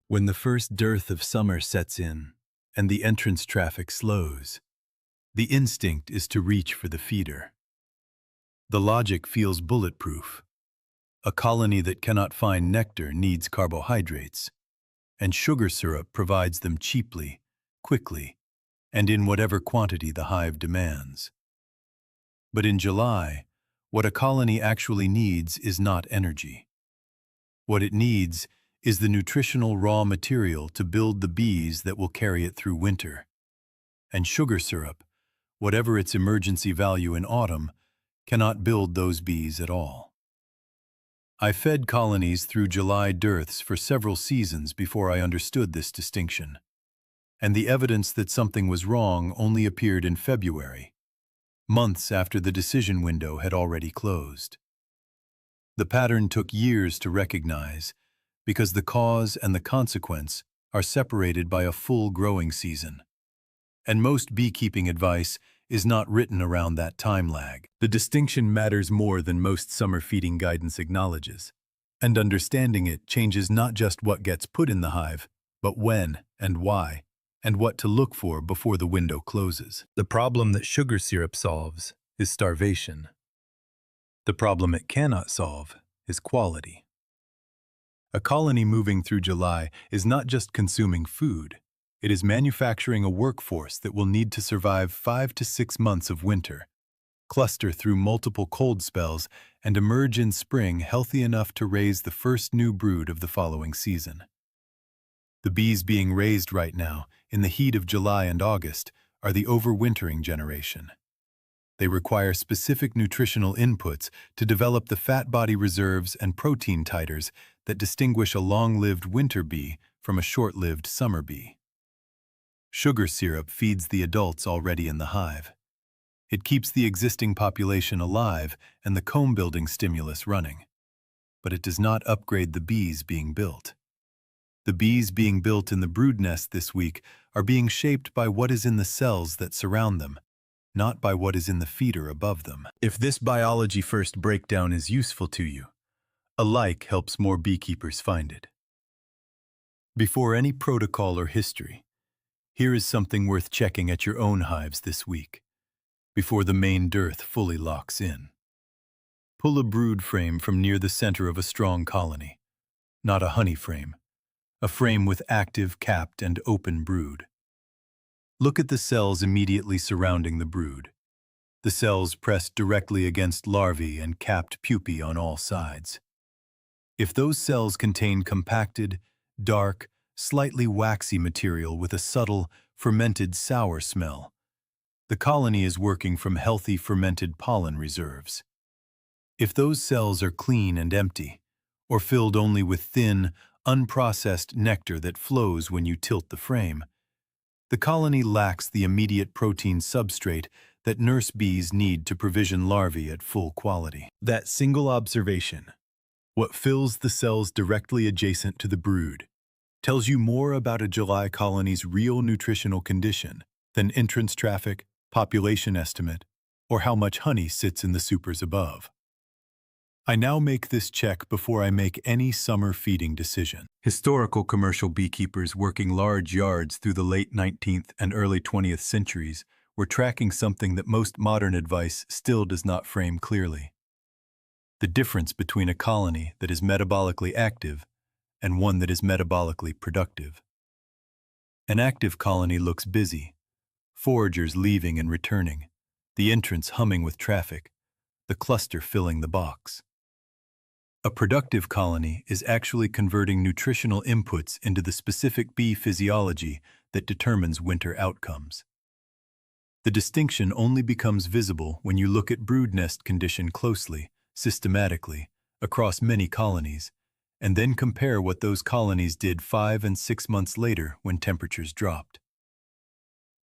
When the first dearth of summer sets in and the entrance traffic slows, the instinct is to reach for the feeder. The logic feels bulletproof. A colony that cannot find nectar needs carbohydrates, and sugar syrup provides them cheaply, quickly, and in whatever quantity the hive demands. But in July, what a colony actually needs is not energy. What it needs is the nutritional raw material to build the bees that will carry it through winter. And sugar syrup, whatever its emergency value in autumn, cannot build those bees at all. I fed colonies through July dearths for several seasons before I understood this distinction. And the evidence that something was wrong only appeared in February, months after the decision window had already closed. The pattern took years to recognize, because the cause and the consequence are separated by a full growing season. And most beekeeping advice is not written around that time lag. The distinction matters more than most summer feeding guidance acknowledges. And understanding it changes not just what gets put in the hive, but when and why, and what to look for before the window closes. The problem that sugar syrup solves is starvation. The problem it cannot solve is quality. A colony moving through July is not just consuming food, it is manufacturing a workforce that will need to survive 5 to 6 months of winter, cluster through multiple cold spells, and emerge in spring healthy enough to raise the first new brood of the following season. The bees being raised right now, in the heat of July and August, are the overwintering generation. They require specific nutritional inputs to develop the fat body reserves and protein titers that distinguish a long-lived winter bee from a short-lived summer bee. Sugar syrup feeds the adults already in the hive. It keeps the existing population alive and the comb-building stimulus running. But it does not upgrade the bees being built. The bees being built in the brood nest this week are being shaped by what is in the cells that surround them, not by what is in the feeder above them. If this biology first breakdown is useful to you, a like helps more beekeepers find it. Before any protocol or history, here is something worth checking at your own hives this week, before the main dearth fully locks in. Pull a brood frame from near the center of a strong colony, not a honey frame, a frame with active, capped, and open brood. Look at the cells immediately surrounding the brood. The cells pressed directly against larvae and capped pupae on all sides. If those cells contain compacted, dark, slightly waxy material with a subtle, fermented sour smell, the colony is working from healthy fermented pollen reserves. If those cells are clean and empty, or filled only with thin, unprocessed nectar that flows when you tilt the frame, the colony lacks the immediate protein substrate that nurse bees need to provision larvae at full quality. That single observation, what fills the cells directly adjacent to the brood, tells you more about a July colony's real nutritional condition than entrance traffic, population estimate, or how much honey sits in the supers above. I now make this check before I make any summer feeding decision. Historical commercial beekeepers working large yards through the late 19th and early 20th centuries were tracking something that most modern advice still does not frame clearly: the difference between a colony that is metabolically active and one that is metabolically productive. An active colony looks busy, foragers leaving and returning, the entrance humming with traffic, the cluster filling the box. A productive colony is actually converting nutritional inputs into the specific bee physiology that determines winter outcomes. The distinction only becomes visible when you look at brood nest condition closely, systematically, across many colonies, and then compare what those colonies did 5 and 6 months later when temperatures dropped.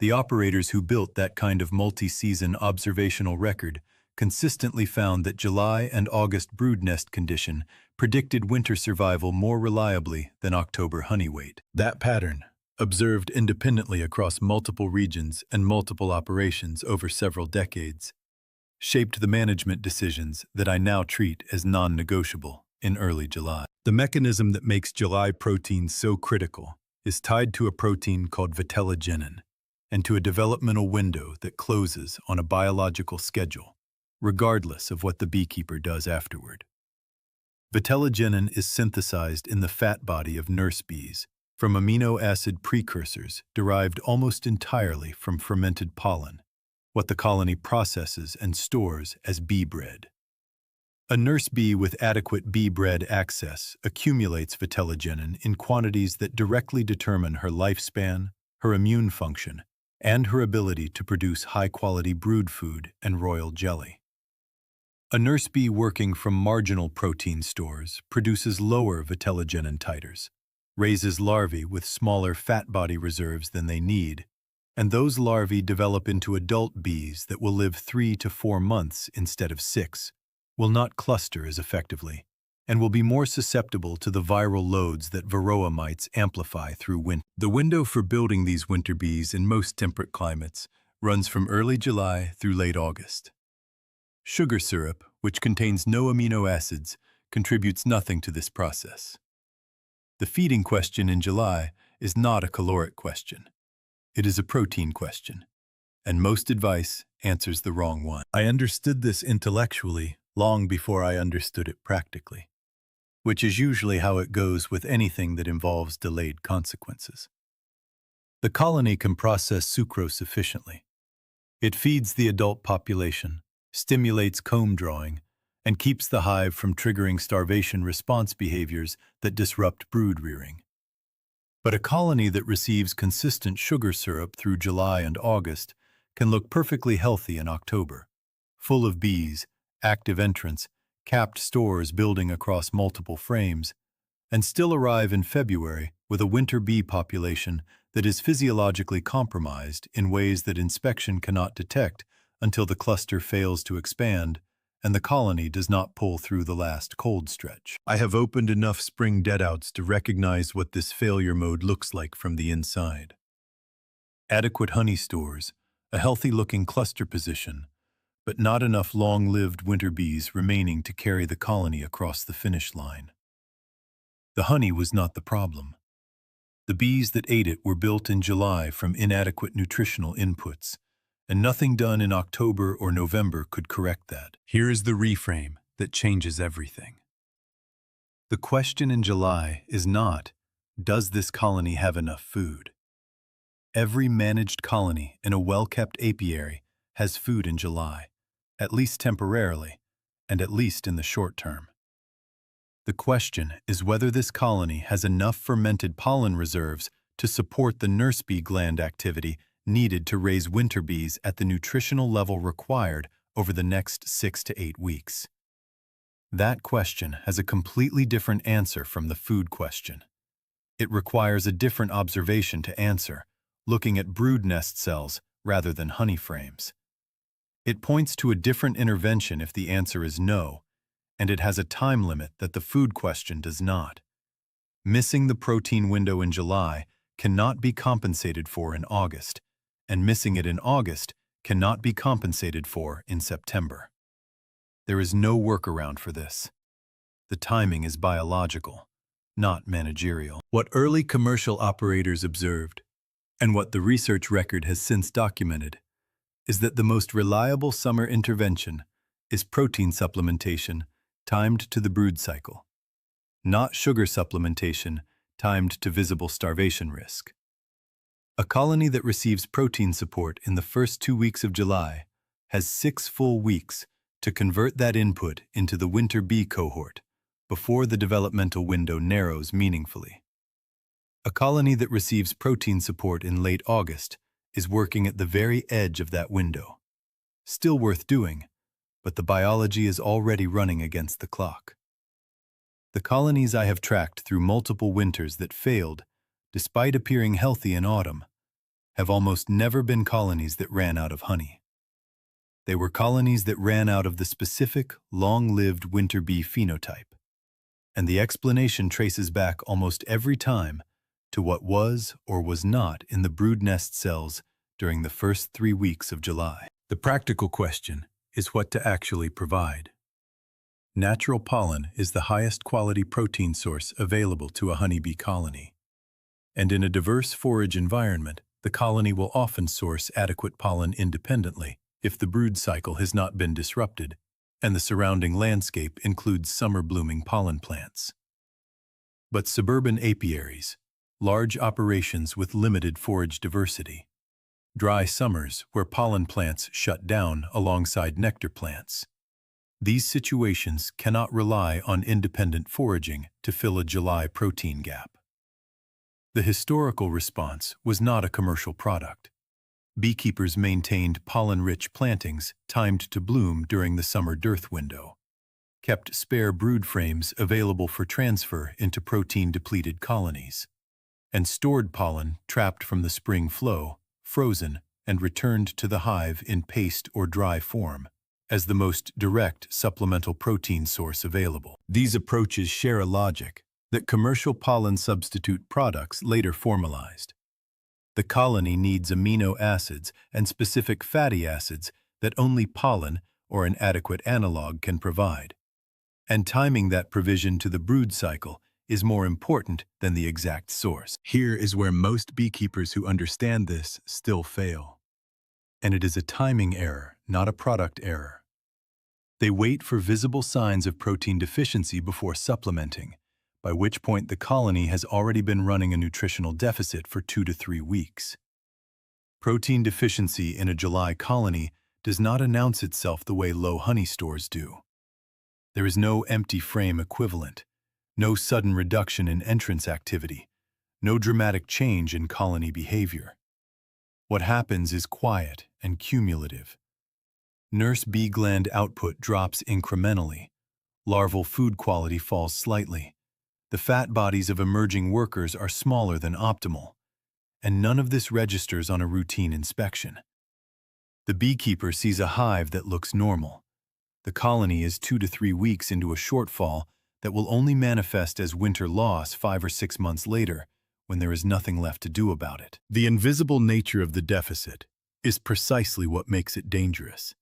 The operators who built that kind of multi-season observational record consistently found that July and August brood nest condition predicted winter survival more reliably than October honey weight. That pattern, observed independently across multiple regions and multiple operations over several decades, shaped the management decisions that I now treat as non-negotiable in early July. The mechanism that makes July protein so critical is tied to a protein called Vitellogenin and to a developmental window that closes on a biological schedule, regardless of what the beekeeper does afterward. Vitellogenin is synthesized in the fat body of nurse bees from amino acid precursors derived almost entirely from fermented pollen, what the colony processes and stores as bee bread. A nurse bee with adequate bee bread access accumulates Vitellogenin in quantities that directly determine her lifespan, her immune function, and her ability to produce high-quality brood food and royal jelly. A nurse bee working from marginal protein stores produces lower Vitellogenin titers, raises larvae with smaller fat body reserves than they need, and those larvae develop into adult bees that will live 3 to 4 months instead of 6, will not cluster as effectively, and will be more susceptible to the viral loads that varroa mites amplify through winter. The window for building these winter bees in most temperate climates runs from early July through late August. Sugar syrup, which contains no amino acids, contributes nothing to this process. The feeding question in July is not a caloric question. It is a protein question, and most advice answers the wrong one. I understood this intellectually long before I understood it practically, which is usually how it goes with anything that involves delayed consequences. The colony can process sucrose efficiently. It feeds the adult population, stimulates comb drawing, and keeps the hive from triggering starvation response behaviors that disrupt brood rearing. But a colony that receives consistent sugar syrup through July and August can look perfectly healthy in October, full of bees, active entrants, capped stores building across multiple frames, and still arrive in February with a winter bee population that is physiologically compromised in ways that inspection cannot detect until the cluster fails to expand and the colony does not pull through the last cold stretch. I have opened enough spring deadouts to recognize what this failure mode looks like from the inside. Adequate honey stores, a healthy-looking cluster position, but not enough long-lived winter bees remaining to carry the colony across the finish line. The honey was not the problem. The bees that ate it were built in July from inadequate nutritional inputs, and nothing done in October or November could correct that. Here is the reframe that changes everything. The question in July is not, does this colony have enough food? Every managed colony in a well-kept apiary has food in July, at least temporarily, and at least in the short term. The question is whether this colony has enough fermented pollen reserves to support the nurse bee gland activity needed to raise winter bees at the nutritional level required over the next 6 to 8 weeks. That question has a completely different answer from the food question. It requires a different observation to answer, looking at brood nest cells rather than honey frames. It points to a different intervention if the answer is no, and it has a time limit that the food question does not. Missing the protein window in July cannot be compensated for in August, and missing it in August cannot be compensated for in September. There is no workaround for this. The timing is biological, not managerial. What early commercial operators observed, and what the research record has since documented, is that the most reliable summer intervention is protein supplementation timed to the brood cycle, not sugar supplementation timed to visible starvation risk. A colony that receives protein support in the first 2 weeks of July has 6 full weeks to convert that input into the winter bee cohort before the developmental window narrows meaningfully. A colony that receives protein support in late August is working at the very edge of that window. Still worth doing, but the biology is already running against the clock. The colonies I have tracked through multiple winters that failed, despite appearing healthy in autumn, have almost never been colonies that ran out of honey. They were colonies that ran out of the specific, long-lived winter bee phenotype, and the explanation traces back almost every time to what was or was not in the brood nest cells during the first 3 weeks of July. The practical question is what to actually provide. Natural pollen is the highest quality protein source available to a honeybee colony. And in a diverse forage environment, the colony will often source adequate pollen independently if the brood cycle has not been disrupted, and the surrounding landscape includes summer-blooming pollen plants. But suburban apiaries, large operations with limited forage diversity, dry summers where pollen plants shut down alongside nectar plants. These situations cannot rely on independent foraging to fill a July protein gap. The historical response was not a commercial product. Beekeepers maintained pollen-rich plantings timed to bloom during the summer dearth window, kept spare brood frames available for transfer into protein-depleted colonies, and stored pollen trapped from the spring flow, frozen, and returned to the hive in paste or dry form, as the most direct supplemental protein source available. These approaches share a logic that commercial pollen substitute products later formalized. The colony needs amino acids and specific fatty acids that only pollen or an adequate analog can provide. And timing that provision to the brood cycle is more important than the exact source. Here is where most beekeepers who understand this still fail. And it is a timing error, not a product error. They wait for visible signs of protein deficiency before supplementing, by which point the colony has already been running a nutritional deficit for 2 to 3 weeks. Protein deficiency in a July colony does not announce itself the way low honey stores do. There is no empty frame equivalent, no sudden reduction in entrance activity, no dramatic change in colony behavior. What happens is quiet and cumulative. Nurse bee gland output drops incrementally. Larval food quality falls slightly. The fat bodies of emerging workers are smaller than optimal, and none of this registers on a routine inspection. The beekeeper sees a hive that looks normal. The colony is 2 to 3 weeks into a shortfall that will only manifest as winter loss 5 or 6 months later when there is nothing left to do about it. The invisible nature of the deficit is precisely what makes it dangerous.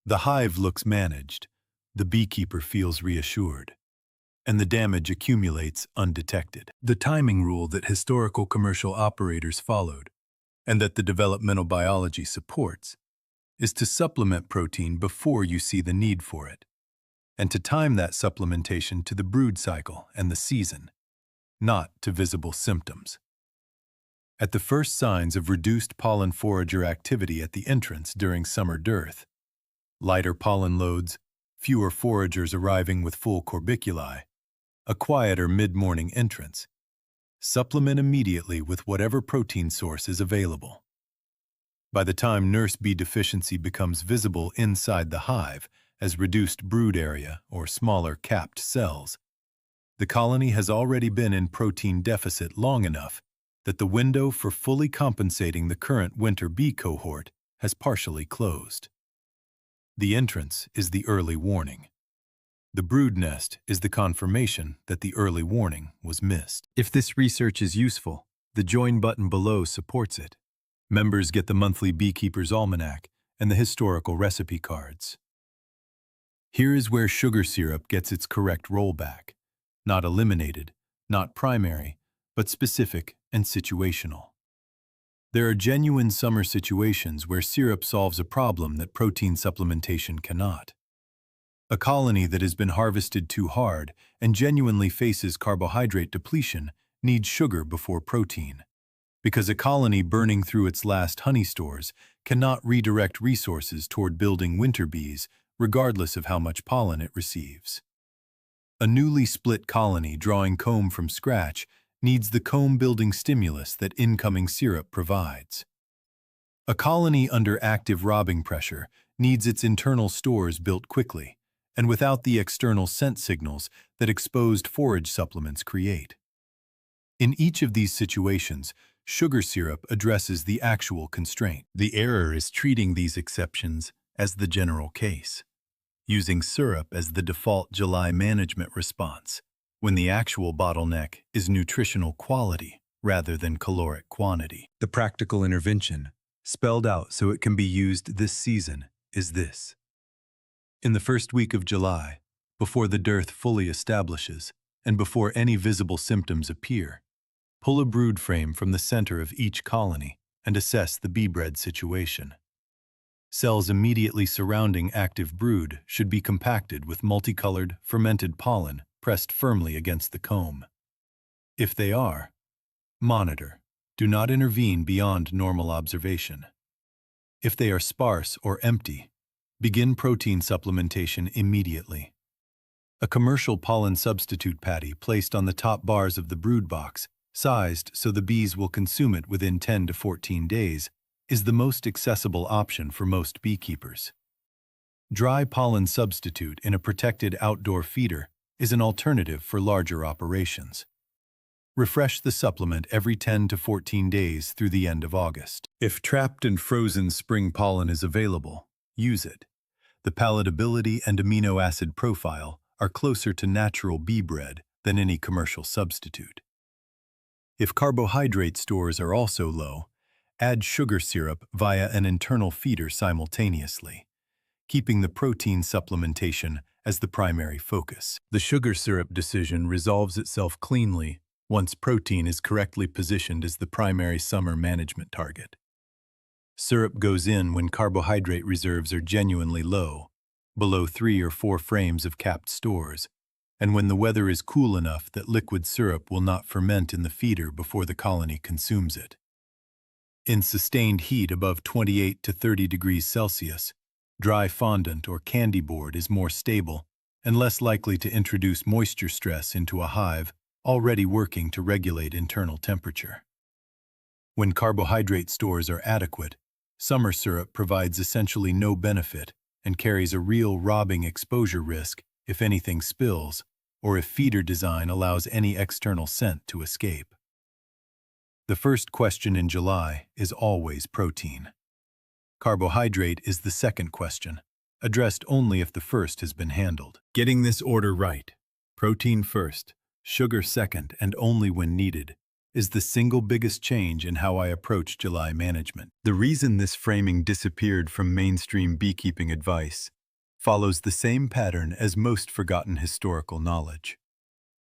The hive looks managed, the beekeeper feels reassured, and the damage accumulates undetected. The timing rule that historical commercial operators followed, and that the developmental biology supports, is to supplement protein before you see the need for it, and to time that supplementation to the brood cycle and the season, not to visible symptoms. At the first signs of reduced pollen forager activity at the entrance during summer dearth, lighter pollen loads, fewer foragers arriving with full corbiculi, a quieter mid-morning entrance, supplement immediately with whatever protein source is available. By the time nurse bee deficiency becomes visible inside the hive as reduced brood area or smaller capped cells, the colony has already been in protein deficit long enough that the window for fully compensating the current winter bee cohort has partially closed. The entrance is the early warning. The brood nest is the confirmation that the early warning was missed. If this research is useful, the join button below supports it. Members get the monthly Beekeeper's Almanac and the historical recipe cards. Here is where sugar syrup gets its correct rollback. Not eliminated, not primary, but specific and situational. There are genuine summer situations where syrup solves a problem that protein supplementation cannot. A colony that has been harvested too hard and genuinely faces carbohydrate depletion needs sugar before protein, because a colony burning through its last honey stores cannot redirect resources toward building winter bees regardless of how much pollen it receives. A newly split colony drawing comb from scratch needs the comb-building stimulus that incoming syrup provides. A colony under active robbing pressure needs its internal stores built quickly, and without the external scent signals that exposed forage supplements create. In each of these situations, sugar syrup addresses the actual constraint. The error is treating these exceptions as the general case, using syrup as the default July management response, when the actual bottleneck is nutritional quality rather than caloric quantity. The practical intervention, spelled out so it can be used this season, is this. In the first week of July, Before the dearth fully establishes, and before any visible symptoms appear, pull a brood frame from the center of each colony and assess the bee-bred situation. Cells immediately surrounding active brood should be compacted with multicolored, fermented pollen pressed firmly against the comb. If they are, monitor. Do not intervene beyond normal observation. If they are sparse or empty, begin protein supplementation immediately. A commercial pollen substitute patty placed on the top bars of the brood box, sized so the bees will consume it within 10 to 14 days, is the most accessible option for most beekeepers. Dry pollen substitute in a protected outdoor feeder is an alternative for larger operations. Refresh the supplement every 10 to 14 days through the end of August. If trapped and frozen spring pollen is available, use it. The palatability and amino acid profile are closer to natural bee bread than any commercial substitute. If carbohydrate stores are also low, add sugar syrup via an internal feeder simultaneously, keeping the protein supplementation as the primary focus. The sugar syrup decision resolves itself cleanly once protein is correctly positioned as the primary summer management target. Syrup goes in when carbohydrate reserves are genuinely low, below 3 or 4 frames of capped stores, and when the weather is cool enough that liquid syrup will not ferment in the feeder before the colony consumes it. In sustained heat above 28 to 30 degrees Celsius, dry fondant or candy board is more stable and less likely to introduce moisture stress into a hive already working to regulate internal temperature. When carbohydrate stores are adequate, summer syrup provides essentially no benefit and carries a real robbing exposure risk if anything spills or if feeder design allows any external scent to escape. The first question in July is always protein. Carbohydrate is the second question, addressed only if the first has been handled. Getting this order right, protein first, sugar second, and only when needed, is the single biggest change in how I approach July management. The reason this framing disappeared from mainstream beekeeping advice follows the same pattern as most forgotten historical knowledge.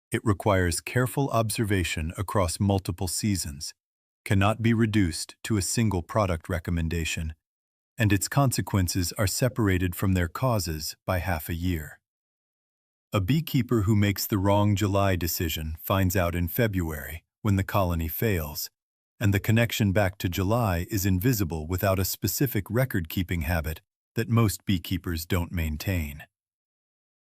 It requires careful observation across multiple seasons, cannot be reduced to a single product recommendation, and its consequences are separated from their causes by half a year. A beekeeper who makes the wrong July decision finds out in February when the colony fails, and the connection back to July is invisible without a specific record-keeping habit that most beekeepers don't maintain.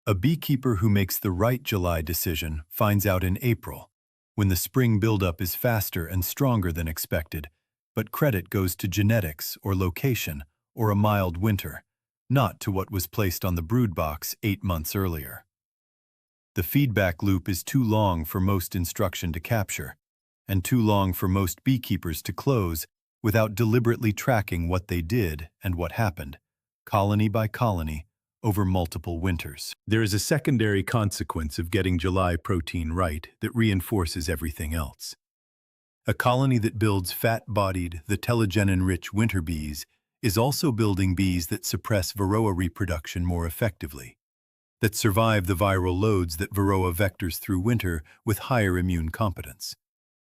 A beekeeper who makes the right July decision finds out in April, when the spring buildup is faster and stronger than expected, but credit goes to genetics or location or a mild winter, not to what was placed on the brood box 8 months earlier. The feedback loop is too long for most instruction to capture, and too long for most beekeepers to close without deliberately tracking what they did and what happened, colony by colony, over multiple winters. There is a secondary consequence of getting July protein right that reinforces everything else. A colony that builds fat-bodied, Vitellogenin-rich winter bees is also building bees that suppress Varroa reproduction more effectively, that survive the viral loads that Varroa vectors through winter with higher immune competence,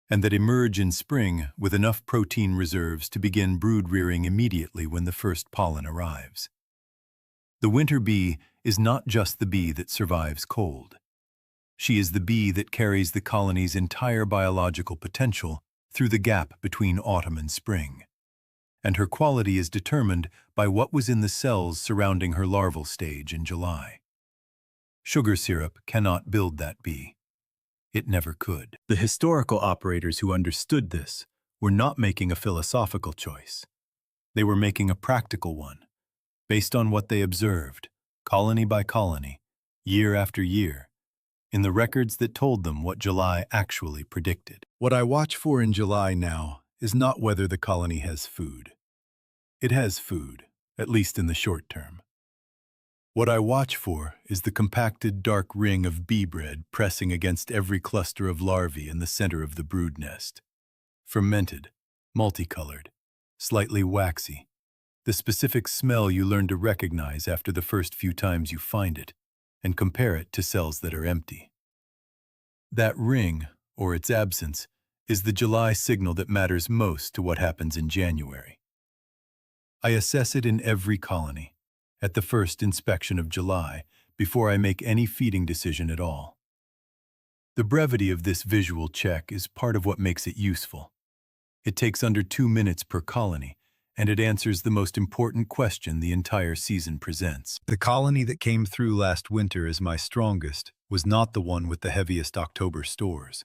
and that emerge in spring with enough protein reserves to begin brood rearing immediately when the first pollen arrives. The winter bee is not just the bee that survives cold. She is the bee that carries the colony's entire biological potential through the gap between autumn and spring, and her quality is determined by what was in the cells surrounding her larval stage in July. Sugar syrup cannot build that bee. It never could. The historical operators who understood this were not making a philosophical choice. They were making a practical one, based on what they observed, colony by colony, year after year, in the records that told them what July actually predicted. What I watch for in July now is not whether the colony has food. It has food, at least in the short term. What I watch for is the compacted dark ring of bee bread pressing against every cluster of larvae in the center of the brood nest. Fermented, multicolored, slightly waxy, the specific smell you learn to recognize after the first few times you find it, and compare it to cells that are empty. That ring, or its absence, is the July signal that matters most to what happens in January. I assess it in every colony, at the first inspection of July, before I make any feeding decision at all. The brevity of this visual check is part of what makes it useful. It takes under 2 minutes per colony, and it answers the most important question the entire season presents. The colony that came through last winter as my strongest was not the one with the heaviest October stores.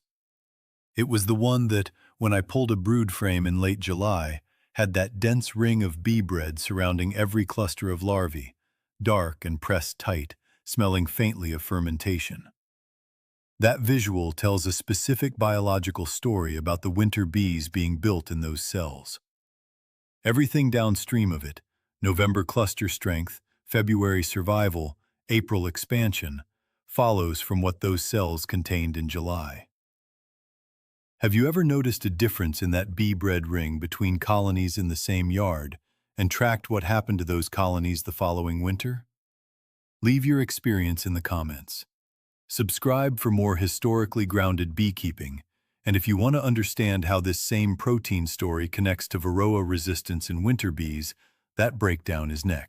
It was the one that, when I pulled a brood frame in late July, had that dense ring of bee bread surrounding every cluster of larvae, dark and pressed tight, smelling faintly of fermentation. That visual tells a specific biological story about the winter bees being built in those cells. Everything downstream of it, November cluster strength, February survival, April expansion, follows from what those cells contained in July. Have you ever noticed a difference in that bee bread ring between colonies in the same yard and tracked what happened to those colonies the following winter? Leave your experience in the comments. Subscribe for more historically grounded beekeeping, and if you want to understand how this same protein story connects to varroa resistance in winter bees, that breakdown is next.